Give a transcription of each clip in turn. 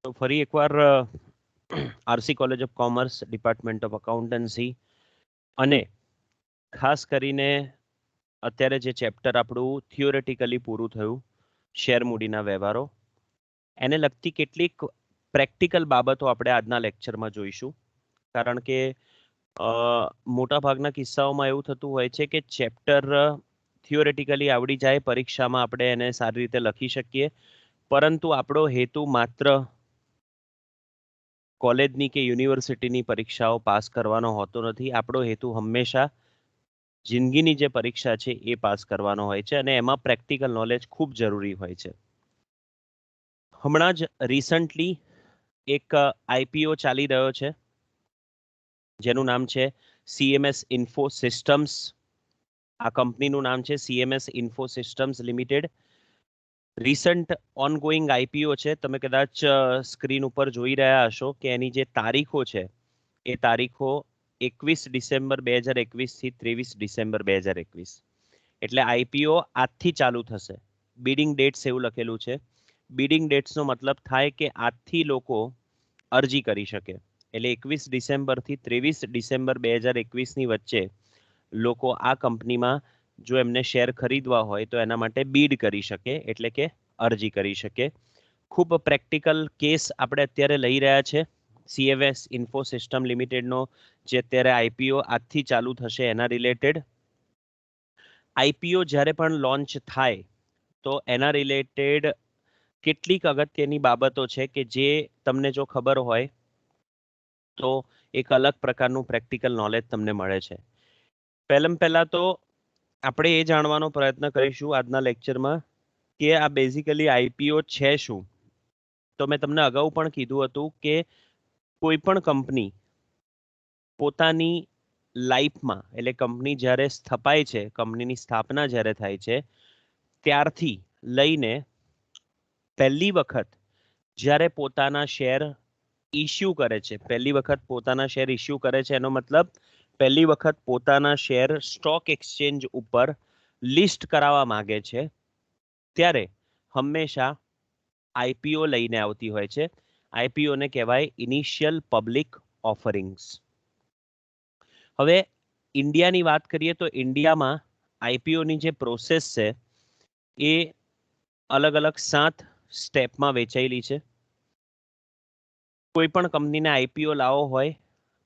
તો ફરી એકવાર RC college of commerce, department of accountancy અને ખાસ કરીને અત્યારે જે ચેપ્ટર આપણું થિયોરેટિકલી પૂરું થયું, શેર મૂડીના વ્યવહારો, એને લગતી કેટલીક પ્રેક્ટિકલ બાબતો આપણે આજના લેક્ચરમાં જોઈશું. કારણ કે મોટાભાગના કિસ્સાઓમાં એવું થતું હોય છે કે ચેપ્ટર થિયોરેટિકલી આવડી જાય, પરીક્ષામાં આપણે એને સારી રીતે લખી શકીએ, પરંતુ આપણો હેતુ માત્ર કોલેજની કે યુનિવર્સિટીની પરીક્ષાઓ પાસ કરવાનો હોતો નથી. આપણો હેતુ હંમેશા જિંદગીની જે પરીક્ષા છે એ પાસ કરવાનો હોય છે, અને એમાં પ્રેક્ટિકલ નોલેજ ખૂબ જરૂરી હોય છે. હમણાં જ રિસન્ટલી એક આઈપીઓ ચાલી રહ્યો છે જેનું નામ છે CMS ઇન્ફો સિસ્ટમ્સ. આ કંપનીનું નામ છે CMS info systems limited. Recent ongoing IPO છે. તમે કદાચ સ્ક્રીન ઉપર જોઈ રહ્યા હશો કે એની જે તારીખો છે એ તારીખો 21 ડિસેમ્બર 2021 થી 23 ડિસેમ્બર 2021. એટલે આઈપીઓ આજથી ચાલુ થશે. બિડિંગ ડેટ્સ એવું લખેલું છે. બિડિંગ ડેટ્સનો મતલબ થાય કે આજથી લોકો અરજી કરી શકે. એટલે 21 ડિસેમ્બર થી 23 ડિસેમ્બર 2021 ની વચ્ચે લોકો આ કંપનીમાં જો એમને શેર ખરીદવા હોય તો એના માટે બીડ કરી શકે, એટલે કે અરજી કરી શકે. ખૂબ પ્રેક્ટિકલ કેસ આપણે અત્યારે લઈ રહ્યા છે. CMS ઇન્ફો સિસ્ટમ લિમિટેડનો જે અત્યારે આઈપીઓ આજથી ચાલુ થશે એના રિલેટેડ. આઈપીઓ જ્યારે પણ લોન્ચ થાય તો એના રિલેટેડ કેટલીક અગત્યની બાબતો છે કે જે તમને જો ખબર હોય તો એક અલગ પ્રકારનું પ્રેક્ટિકલ નોલેજ તમને મળે છે. પહેલા તો આપણે એ જાણવાનો પ્રયત્ન કરીશું આજના લેક્ચરમાં કે આ બેઝિકલી આઈપીઓ છે શું. તો મેં તમને અગાઉ પણ કીધું હતું કે કોઈ પણ કંપની પોતાની લાઈફમાં, એટલે કંપની જ્યારે સ્થપાય છે, કંપનીની સ્થાપના જ્યારે થાય છે ત્યારથી લઈને પહેલી વખત જ્યારે પોતાના શેર ઇસ્યુ કરે છે, પહેલી વખત પોતાના શેર ઇસ્યુ કરે છે એનો મતલબ પહેલી વખત પોતાના શેર સ્ટોક એક્સચેન્જ ઉપર લિસ્ટ કરાવવા માંગે છે, ત્યારે હંમેશા આઈપીઓ લઈને આવતી હોય છે. આઈપીઓને કહેવાય ઇનિશિયલ પબ્લિક ઓફરિંગ્સ. હવે ઇન્ડિયાની વાત કરીએ તો ઇન્ડિયામાં આઈપીઓની જે પ્રોસેસ છે એ અલગ અલગ 7 સ્ટેપમાં વહેંચાયેલી છે. કોઈ પણ કંપનીને આઈપીઓ લાવવો હોય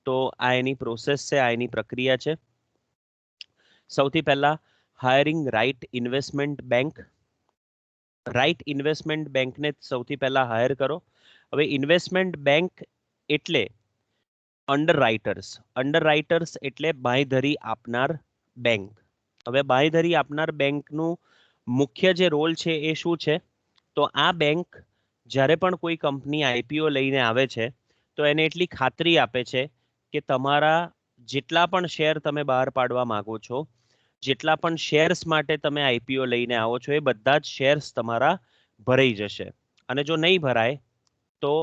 તો આ એની પ્રોસેસ છે, આ એની પ્રક્રિયા છે. સૌથી પહેલા hiring right investment bank. Right investment બેંકને સૌથી પહેલા હાયર કરો. હવે ઇન્વેસ્ટમેન્ટ બેંક એટલે અંડરરાઇટર્સ. અંડરરાઇટર્સ એટલે બાંયધરી આપનાર બેંક. હવે બાંયધરી આપનાર બેંકનું મુખ્ય જે રોલ છે એ શું છે? તો આ બેંક જ્યારે પણ કોઈ કંપની આઈપીઓ લઈને આવે છે તો એને એટલી ખાતરી આપે છે કે તમારા જેટલા પણ શેર તમે બહાર પાડવા માંગો છો, જેટલા પણ શેર્સ માટે તમે આઈપીઓ લઈને આવો છો, એ બધા જ શેર્સ તમારા ભરાઈ જશે. અને જો નહીં ભરાય તો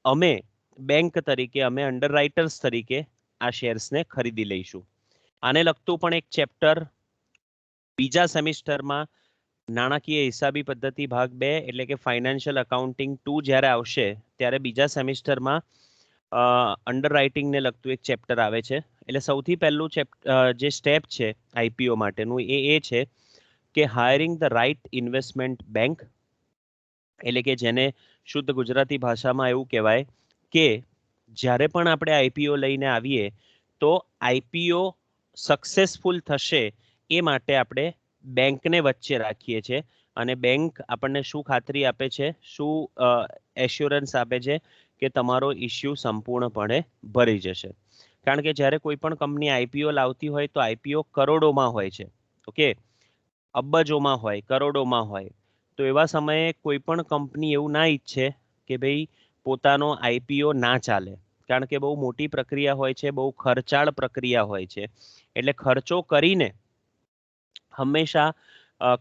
અમે બેંક તરીકે, અમે અંડરરાઇટર્સ તરીકે આ શેર્સને ખરીદી લઈશું. આને લગતું પણ એક ચેપ્ટર બીજા સેમિસ્ટરમાં નાણાકીય હિસાબી પદ્ધતિ ભાગ 2 એટલે કે ફાઇનાન્શિયલ અકાઉન્ટિંગ 2 જ્યારે આવશે ત્યારે બીજા સેમિસ્ટરમાં અંડરરાઇટિંગને લગતું એક ચેપ્ટર આવે છે. એટલે સૌથી પહેલું જે સ્ટેપ છે આઈપીઓ માટેનું એ છે કે hiring the right investment bank. એટલે કે જેને શુદ્ધ ગુજરાતી ભાષામાં એવું કહેવાય કે જ્યારે પણ આપણે આઈપીઓ લઈને આવીએ તો આઈપીઓ સક્સેસફુલ થશે એ માટે આપણે બેંકને વચ્ચે રાખીએ છીએ. અને બેંક આપણને શું ખાતરી આપે છે, શું એશ્યોરન્સ આપે છે કે તમારો ઇસ્યુ સંપૂર્ણપણે ભરી જશે. કારણ કે જ્યારે કોઈ પણ કંપની આઈપીઓ લાવતી હોય તો આઈપીઓ કરોડોમાં હોય છે, ઓકે, અબજોમાં હોય, કરોડોમાં હોય. તો એવા સમયે કોઈ પણ કંપની એવું ના ઈચ્છે કે ભાઈ પોતાનો આઈપીઓ ના ચાલે, કારણ કે બહુ મોટી પ્રક્રિયા હોય છે, બહુ ખર્ચાળ પ્રક્રિયા હોય છે. એટલે ખર્ચો કરીને હંમેશા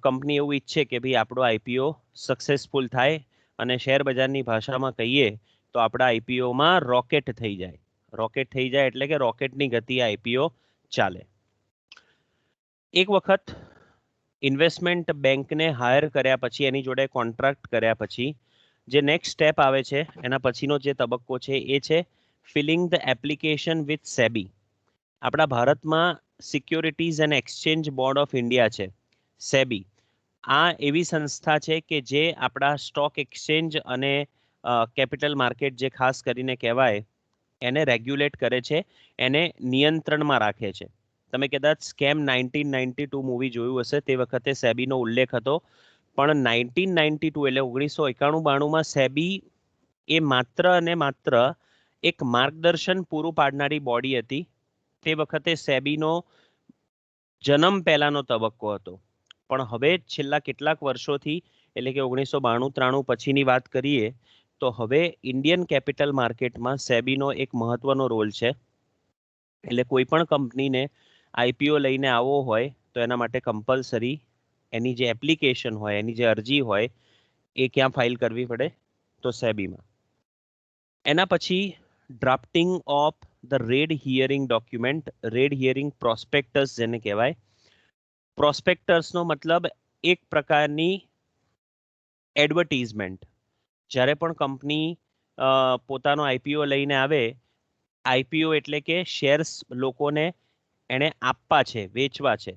કંપની એવું ઈચ્છે કે ભાઈ આપણો આઈપીઓ સક્સેસફુલ થાય, અને શેર બજારની ભાષામાં કહીએ તો આપણા આઈપીઓમાં રોકેટ થઈ જાય. રોકેટ થઈ જાય એટલે કે રોકેટની ગતિ આઈપીઓ ચાલે. એક વખત ઇન્વેસ્ટમેન્ટ બેંકને હાયર કર્યા પછી, એની જોડે કોન્ટ્રાક્ટ કર્યા પછી જે નેક્સ્ટ સ્ટેપ આવે છે એના પછીનો જે તબક્કો છે એ છે filling the application with SEBI. આપણા ભારતમાં securities and exchange board of India છે, સેબી. આ એવી સંસ્થા છે કે જે આપણા સ્ટોક એક્સચેન્જ અને કેપિટલ માર્કેટ જે ખાસ કરીને કહેવાય એને રેગ્યુલેટ કરે છે, એને નિયંત્રણમાં રાખે છે. તમે કદાચ સ્કેમ 1992 મૂવી જોયું હશે, તે વખતે સેબીનો ઉલ્લેખ હતો. પણ 1992 એટલે 1991-92માં સેબી એ માત્ર અને માત્ર એક માર્ગદર્શન પૂરું પાડનારી બોડી હતી. તે વખતે સેબીનો જન્મ પહેલાનો તબક્કો હતો. પણ હવે છેલ્લા કેટલાક વર્ષોથી, એટલે કે 1992-93 પછીની વાત કરીએ તો હવે ઇન્ડિયન કેપિટલ માર્કેટમાં સેબીનો એક મહત્વનો રોલ છે. એટલે કોઈ પણ કંપનીને આઈપીઓ લઈને આવવો હોય તો એના માટે કમ્પલસરી એની જે એપ્લિકેશન હોય, એની જે અરજી હોય એ ક્યાં ફાઇલ કરવી પડે? તો સેબીમાં. એના પછી drafting of the red hearing document, red hearing prospectus જેને કહેવાય. પ્રોસ્પેક્ટસનો મતલબ એક પ્રકારની એડવર્ટીઝમેન્ટ. જ્યારે પણ કંપની પોતાનો આઈપીઓ લઈને આવે, આઈપીઓ એટલે કે શેર્સ લોકોને એને આપવા છે, વેચવા છે,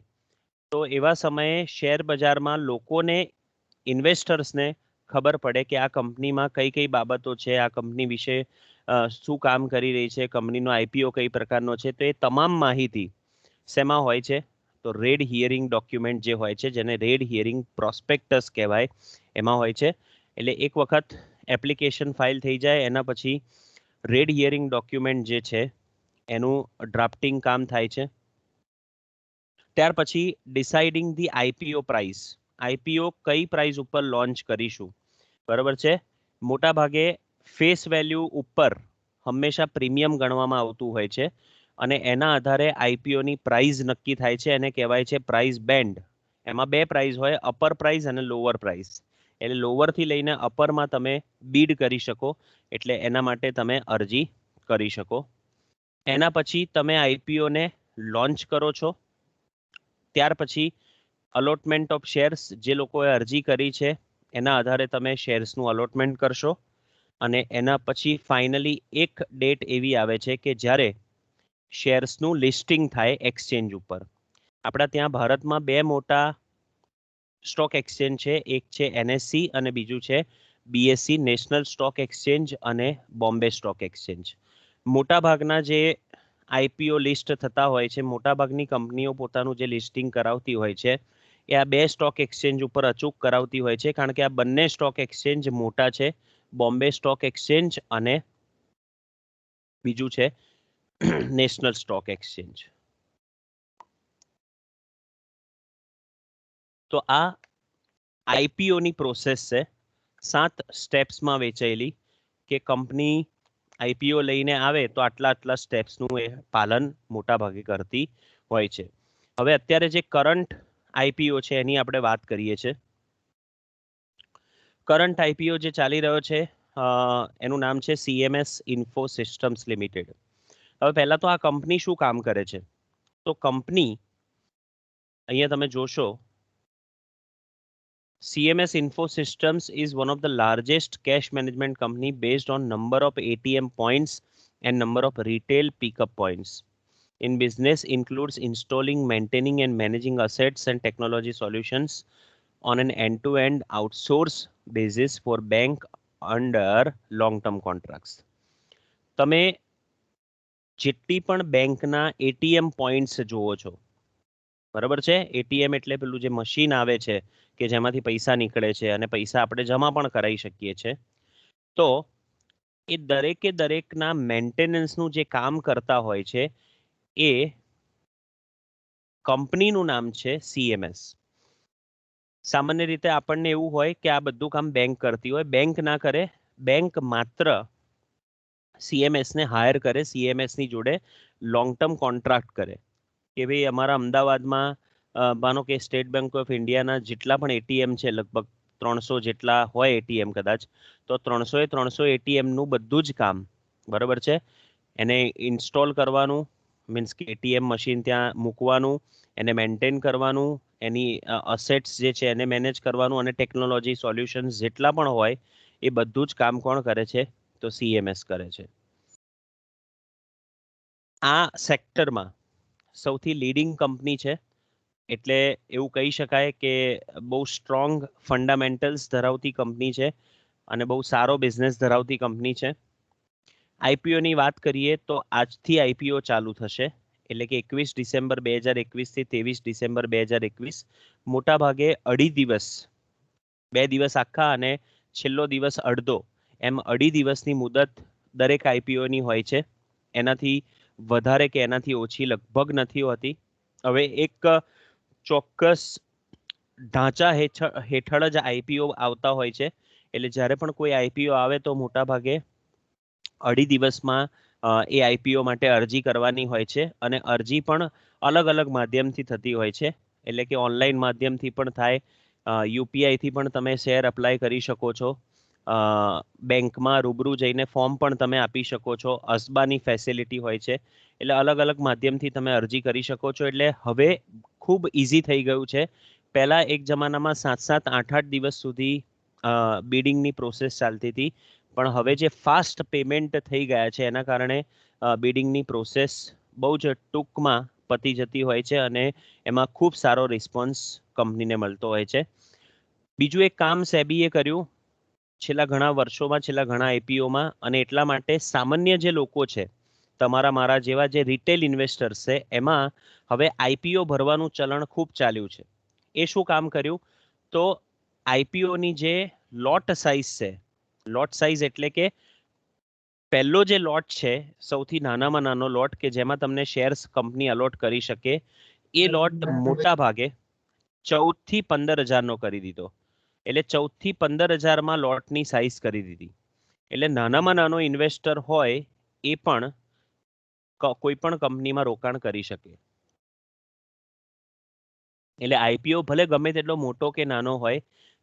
તો એવા સમયે શેર બજારમાં લોકોને, ઇન્વેસ્ટર્સને ખબર પડે કે આ કંપનીમાં કઈ કઈ બાબતો છે, આ કંપની વિશે શું કામ કરી રહી છે, કંપનીનો આઈપીઓ કઈ પ્રકારનો છે, તો એ તમામ માહિતી શેમાં હોય છે? તો રેડ હિયરિંગ ડોક્યુમેન્ટ જે હોય છે, જેને રેડ હિયરિંગ પ્રોસ્પેક્ટસ કહેવાય, એમાં હોય છે. એટલે એક વખત એપ્લિકેશન ફાઇલ થઈ જાય એના પછી રેડ હિયરિંગ ડોક્યુમેન્ટ જે છે એનું ડ્રાફ્ટિંગ કામ થાય છે. ત્યાર પછી deciding the IPO price, IPO કઈ પ્રાઇસ ઉપર લોન્ચ કરીશું, બરાબર છે. મોટા ભાગે ફેસ વેલ્યુ ઉપર હંમેશા પ્રીમિયમ ગણવામાં આવતું હોય છે અને એના આધારે આઈપીઓની પ્રાઇસ નક્કી થાય છે. એને કહેવાય છે પ્રાઇસ બેન્ડ. એમાં બે પ્રાઇસ હોય, અપર પ્રાઇસ અને લોઅર પ્રાઇસ. એટલે લોઅરથી લઈને અપરમાં તમે બીડ કરી શકો, એટલે એના માટે તમે અરજી કરી શકો. એના પછી તમે આઈપીઓને લોન્ચ કરો છો. ત્યાર પછી અલોટમેન્ટ ઓફ શેર્સ, જે લોકોએ અરજી કરી છે એના આધારે તમે શેર્સનું અલોટમેન્ટ કરશો. અને એના પછી ફાઇનલી એક ડેટ એવી આવે છે કે જ્યારે શેર્સનું લિસ્ટિંગ થાય એક્સચેન્જ ઉપર. આપણા ત્યાં ભારતમાં બે મોટા સ્ટોક એક્સચેન્જ છે, એક છે એનએસસી અને બીજું છે બીએસસી, નેશનલ સ્ટોક એક્સચેન્જ અને બોમ્બે સ્ટોક એક્સચેન્જ. મોટાભાગના જે આઈપીઓ લિસ્ટ થતા હોય છે, મોટાભાગની કંપનીઓ પોતાનું જે લિસ્ટિંગ કરાવતી હોય છે એ આ બે સ્ટોક એક્સચેન્જ ઉપર અચૂક કરાવતી હોય છે, કારણ કે આ બંને સ્ટોક એક્સચેન્જ મોટા છે, બોમ્બે સ્ટોક એક્સચેન્જ અને બીજું છે નેશનલ સ્ટોક એક્સચેન્જ. તો આ આઈપીઓની પ્રોસેસ છે, 7 સ્ટેપ્સમાં વેચાયેલી, કે કંપની આઈપીઓ લઈને આવે તો આટલા આટલા સ્ટેપ્સનું એ પાલન મોટા ભાગે કરતી હોય છે. હવે અત્યારે જે કરંટ આઈપીઓ છે એની આપણે વાત કરીએ છીએ. કરંટ આઈપીઓ જે ચાલી રહ્યો છે એનું નામ છે સીએમએસ ઇન્ફો સિસ્ટમ્સ લિમિટેડ. હવે પહેલા તો આ કંપની શું કામ કરે છે? તો કંપની, અહીંયા તમે જોશો, CMS Info Systems is one of the largest cash management company based on number of ATM points and number of retail pickup points. In business includes installing, maintaining and managing assets and technology solutions on an end-to-end outsource basis for bank under long-term contracts. તમે જેટલી પણ બેંકના ATM points જોવો છો, બરાબર છે? ATM એટલે પેલું જે મશીન આવે છે કે જેમાંથી પૈસા નીકળે છે અને પૈસા આપણે જમા પણ કરાવી શકીએ છીએ. તો એ દરેકે દરેકના મેન્ટેનન્સનું જે કામ કરતા હોય છે એ કંપનીનું નામ છે સીએમએસ. સામાન્ય રીતે આપણને એવું હોય કે આ બધું કામ બેંક કરતી હોય. બેંક ના કરે, બેંક માત્ર સીએમએસને હાયર કરે, સીએમએસની જોડે લોંગ ટર્મ કોન્ટ્રાક્ટ કરે કે ભાઈ અમારા અમદાવાદમાં માનો કે સ્ટેટ બેંક ઓફ ઇન્ડિયાના જેટલા પણ એટીએમ છે, લગભગ 300 જેટલા હોય એટીએમ કદાચ, તો 300 એટીએમનું બધું જ કામ, બરાબર છે, એને ઇન્સ્ટોલ કરવાનું, મીન્સ કે એટીએમ મશીન ત્યાં મૂકવાનું, એને મેન્ટેન કરવાનું, એની અસેટ્સ જે છે એને મેનેજ કરવાનું અને ટેકનોલોજી સોલ્યુશન્સ જેટલા પણ હોય એ બધું જ કામ કોણ કરે છે? તો CMS કરે છે. આ સેક્ટરમાં સૌથી લીડિંગ કંપની છે, એટલે એવું કહી શકાય કે બહુ સ્ટ્રોંગ ફંડામેન્ટલ્સ ધરાવતી કંપની છે અને બહુ સારો બિઝનેસ ધરાવતી કંપની છે. આઈપીઓની વાત કરીએ તો આજથી આઈપીઓ ચાલુ થશે, એટલે કે 21 ડિસેમ્બર 2021 થી 23 ડિસેમ્બર 2021, મોટા ભાગે 2.5 દિવસ, 2 દિવસ આખા અને છેલ્લો દિવસ અડધો, એમ 2.5 દિવસની મુદત દરેક આઈપીઓની હોય છે. એનાથી વધારે કે એનાથી ઓછી લગભગ નથી હોતી. હવે એક ચોક્કસ ઢાંચા હેઠળ જ આઈપીઓ આવતા હોય છે, એટલે જ્યારે પણ કોઈ આઈપીઓ આવે તો મોટા ભાગે 2.5 દિવસમાં એ આઈપીઓ માટે અરજી કરવાની હોય છે, અને અરજી પણ અલગ અલગ માધ્યમથી થતી હોય છે, એટલે કે ઓનલાઈન માધ્યમથી પણ થાય, યુપીઆઈથી પણ તમે શેર અપ્લાય કરી શકો છો, બેંકમાં રૂબરૂ જઈને ફોર્મ પણ તમે આપી શકો છો, અસબાની ફેસિલિટી હોય છે, એટલે અલગ અલગ માધ્યમથી તમે અરજી કરી શકો છો. એટલે હવે ખૂબ ઇઝી થઈ ગયું છે. પહેલા એક જમાનામાં 7-7, 8-8 દિવસ સુધી બિડિંગની પ્રોસેસ ચાલતી હતી, પણ હવે જે ફાસ્ટ પેમેન્ટ થઈ ગયા છે એના કારણે બિડિંગની પ્રોસેસ બહુ જ ટૂંકમાં પતી જતી હોય છે અને એમાં ખૂબ સારો રિસ્પોન્સ કંપનીને મળતો હોય છે. બીજું એક કામ સેબીએ કર્યું છેલ્લા ઘણા વર્ષોમાં, છેલ્લા ઘણા આઈપીઓમાં, અને એટલા માટે સામાન્ય જે લોકો છે, તમારા મારા જેવા જે રિટેલ ઇન્વેસ્ટર્સ છે, એમાં હવે આઈપીઓ ભરવાનું ચલણ ખૂબ ચાલ્યું છે. એ શું કામ કર્યું? તો આઈપીઓની જે લોટ સાઇઝ છે, લોટ સાઇઝ એટલે કે પહેલો જે લોટ છે, સૌથી નાનામાં નાનો લોટ કે જેમાં તમને શેર્સ કંપની અલોટ કરી શકે, એ લોટ મોટા ભાગે 14 થી 15,000 નો કરી દીધો. એટલે 14 થી 15,000માં લોટની સાઇઝ કરી દીધી. એટલે નાનામાં નાનો ઇન્વેસ્ટર હોય એ પણ કોઈ પણ કંપનીમાં રોકાણ કરી શકે. એટલે આઈપીઓ ભલે ગમે તેટલો મોટો કે નાનો હોય,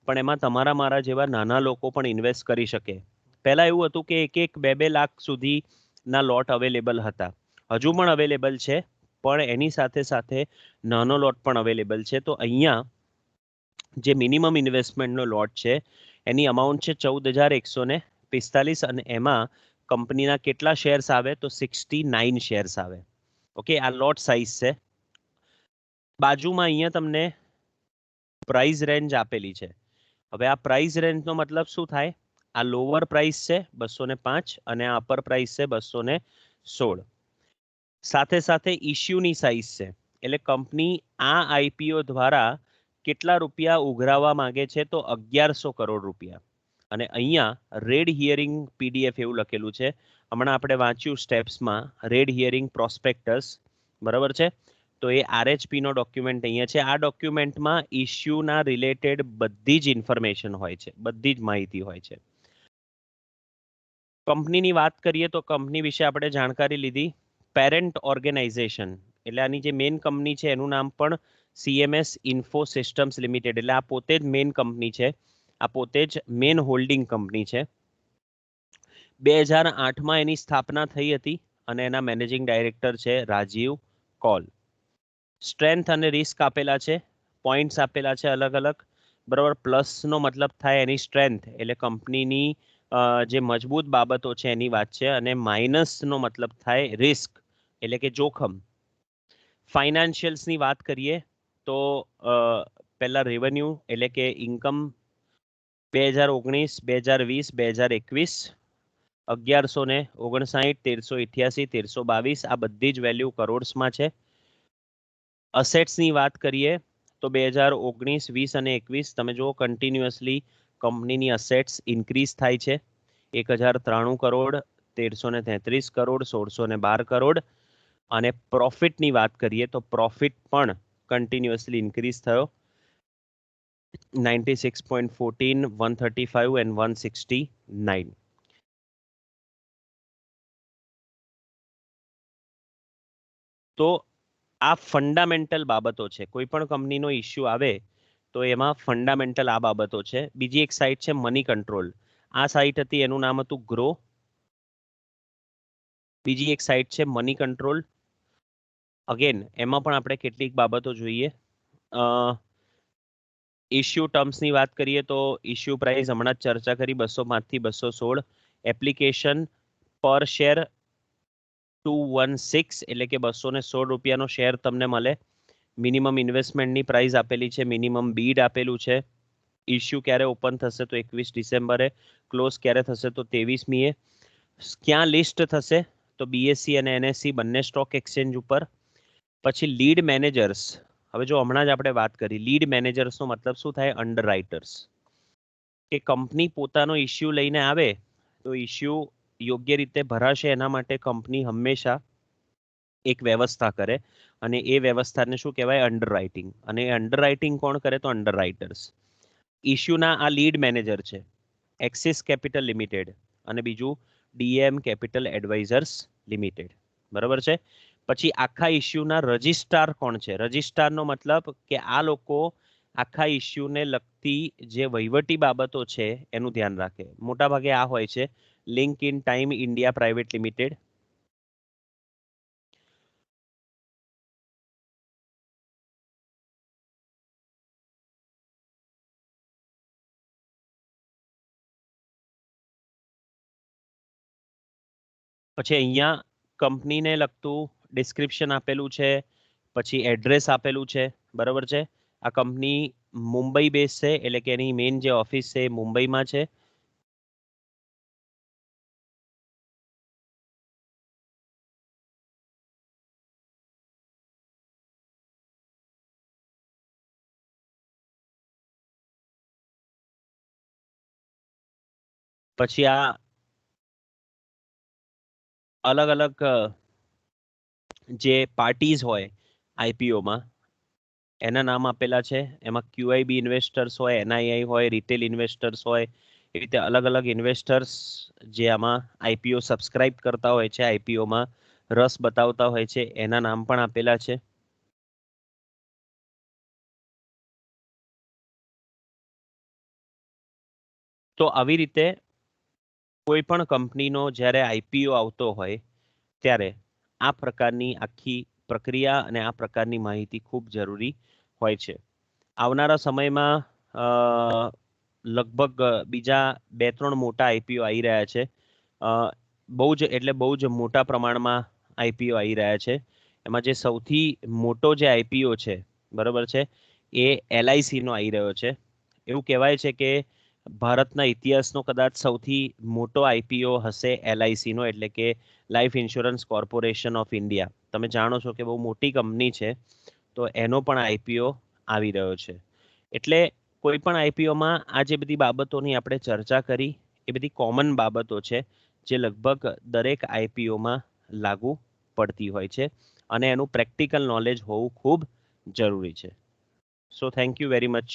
પણ એમાં તમારા મારા જેવા નાના લોકો પણ ઇન્વેસ્ટ કરી શકે. પહેલા એવું હતું કે 1-2 લાખ સુધીના લોટ અવેલેબલ હતા, હજુ પણ અવેલેબલ છે, પણ એની સાથે સાથે નાનો લોટ પણ અવેલેબલ છે. તો અહીંયા જે મિનિમમ ઇન્વેસ્ટમેન્ટનો લોટ છે એની અમાઉન્ટ છે 14,145, અને એમાં કંપનીના કેટલા શેર્સ આવે? તો 69 શેર્સ આવે. ઓકે, આ લોટ સાઇઝ છે. બાજુમાં અહીંયા તમને પ્રાઇસ રેન્જ આપેલી છે. હવે આ પ્રાઇસ રેન્જનો મતલબ શું થાય? આ લોઅર પ્રાઇસ છે 205 અને આ અપર પ્રાઇસ છે 216. સાથે સાથે ઇશ્યુની સાઇઝ છે, એટલે કંપની આ આઈપીઓ દ્વારા કેટલા રૂપિયા ઉઘરાવવા માંગે છે? તો 1,100 કરોડ રૂપિયા. અને અહીંયા રેડ હિયરિંગ પીડીએફ એવું લખેલું છે, હમણાં આપણે વાંચ્યું સ્ટેપ્સમાં, રેડ હિયરિંગ પ્રોસ્પેક્ટસ, બરાબર છે? તો એ આરએચપી નો ડોક્યુમેન્ટ અહીંયા છે. આ ડોક્યુમેન્ટમાં ઇશ્યુના રિલેટેડ બધી જ ઇન્ફોર્મેશન હોય છે, બધી જ માહિતી હોય છે. કંપનીની વાત કરીએ તો કંપની વિશે આપણે જાણકારી લીધી. પેરેન્ટ ઓર્ગેનાઇઝેશન એટલે આની જે મેઇન કંપની છે એનું નામ પણ CMS ઇન્ફો સિસ્ટમ્સ લિમિટેડ, એટલે આ પોતે જ મેઇન કંપની છે, આ પોતે જ મેઇન હોલ્ડિંગ કંપની છે. 2008માં એની સ્થાપના થઈ હતી અને એના મેનેજિંગ ડાયરેક્ટર છે રાજીવ કોલ. સ્ટ્રેન્થ અને રિસ્ક આપેલા છે, પોઈન્ટ્સ આપેલા છે અલગ અલગ, બરાબર. પ્લસનો મતલબ થાય એની સ્ટ્રેન્થ, એટલે કંપનીની જે મજબૂત બાબતો છે એની વાત છે, અને માઇનસનો મતલબ થાય રિસ્ક, એટલે કે જોખમ. ફાઇનાન્શિયલ્સની વાત કરીએ તો પહેલા રેવન્યુ એટલે કે ઇન્કમ 2019, 2020, 2021 1159, 1388, 1322, આ બધી જ વેલ્યુ કરોડ્સમાં છે. અસેટ્સની વાત કરીએ તો 2019, 20 અને 21 તમે જુઓ કન્ટિન્યુઅસલી કંપનીની અસેટ્સ ઇન્ક્રીઝ થાય છે. 1,093 કરોડ, 1,333 કરોડ, 1,612 કરોડ. અને પ્રોફિટની વાત કરીએ તો પ્રોફિટ પણ કન્ટિન્યુઅસલી ઇન્ક્રીઝ થયો, 96.14, 135 and 169. તો આ ફંડામેન્ટલ બાબતો છે. કોઈ પણ કંપનીનો ઇશ્યુ આવે તો એમાં ફંડામેન્ટલ આ બાબતો છે. બીજી એક સાઇટ છે મની કંટ્રોલ. આ સાઇટ હતી, એનું નામ હતું ગ્રો. બીજી એક સાઇટ છે મની કંટ્રોલ. અગેન એમાં પણ આપણે કેટલીક બાબતો જોઈએ. ઇશ્યુ ટર્મ્સની વાત કરીએ તો ઇશ્યુ પ્રાઇસ હમણાં જ ચર્ચા કરી 205 થી 216. એપ્લિકેશન પર શેર 216 એટલે કે 216 રૂપિયાનો શેર તમને મળે. મિનિમમ ઇન્વેસ્ટમેન્ટની પ્રાઇસ આપેલી છે, મિનિમમ બીડ આપેલું છે. ઇશ્યુ ક્યારે ઓપન થશે તો 21 ડિસેમ્બરે, ક્લોઝ ક્યારે થશે તો 23મીએ. ક્યાં લિસ્ટ થશે તો બીએસસી અને એનએસસી બંને સ્ટોક એક્સચેન્જ ઉપર. પછી લીડ મેનેજર્સ, હવે જો હમણાં જ આપણે વાત કરી, લીડ મેનેજર્સનો મતલબ શું થાય? Underwriters. કે કંપની પોતાનો ઇશ્યુ લઈને આવે તો ઇશ્યુ યોગ્ય રીતે ભરાશે એના માટે કંપની હંમેશા એક વ્યવસ્થા કરે અને એ વ્યવસ્થાને શું કહેવાય? Under writing. અને અંડર રાઇટિંગ કોણ કરે તો અંડર રાઇટર્સ. ઇશ્યુના આ લીડ મેનેજર છે એક્સિસ કેપિટલ લિમિટેડ અને બીજું ડીએમ કેપિટલ એડવાઇઝર્સ લિમિટેડ. બરાબર છે. પછી આખા ઇશ્યુના રજિસ્ટ્રાર કોણ છે? રજિસ્ટ્રારનો મતલબ કે આ લોકો આખા ઇશ્યુને લગતી જે વહીવટી બાબતો છે એનું ધ્યાન રાખે. મોટાભાગે આ હોય છે link in time India private limited. પછી અહીંયા કંપનીને લગતું ડિસ્ક્રિપ્શન આપેલું છે, પછી એડ્રેસ આપેલું છે. બરાબર છે. આ કંપની મુંબઈ બેઝ છે એટલે કે એની મેઇન જે ઓફિસ છે એ મુંબઈમાં છે. પછી આ અલગ અલગ જે પાર્ટીઝ હોય આઈપીઓમાં એના નામ આપેલા છે. એમાં ક્યુઆઈબી ઇન્વેસ્ટર્સ હોય, એનઆઈઆઈ હોય, રિટેલ ઇન્વેસ્ટર્સ હોય, એ રીતે અલગ અલગ ઇન્વેસ્ટર્સ જે આમાં આઈપીઓ સબસ્ક્રાઇબ કરતા હોય છે, આઈપીઓમાં રસ બતાવતા હોય છે, એના નામ પણ આપેલા છે. તો આવી રીતે કોઈ પણ કંપનીનો જ્યારે આઈપીઓ આવતો હોય ત્યારે આ પ્રકારની આખી પ્રક્રિયા અને આ પ્રકારની માહિતી ખૂબ જરૂરી હોય છે. આવનારા સમયમાં લગભગ બીજા 2-3 મોટા આઈપીઓ આવી રહ્યા છે. બહુ જ મોટા પ્રમાણમાં આઈપીઓ આવી રહ્યા છે. એમાં જે સૌથી મોટો જે આઈપીઓ છે, બરાબર છે, એ એલઆઈસી નો આવી રહ્યો છે. એવું કહેવાય છે કે ભારતના ઇતિહાસનો કદાચ સૌથી મોટો આઈપીઓ હશે એલઆઈસી નો, એટલે કે life insurance corporation of India. તમે જાણો છો કે બહુ મોટી કંપની છે, તો એનો પણ આઈપીઓ આવી રહ્યો છે. એટલે કોઈ પણ આઈપીઓમાં આ જે બધી બાબતોની આપણે ચર્ચા કરી એ બધી કોમન બાબતો છે જે લગભગ દરેક આઈપીઓમાં લાગુ પડતી હોય છે અને એનું પ્રેક્ટિકલ નોલેજ હોવું ખૂબ જરૂરી છે. So thank you very much.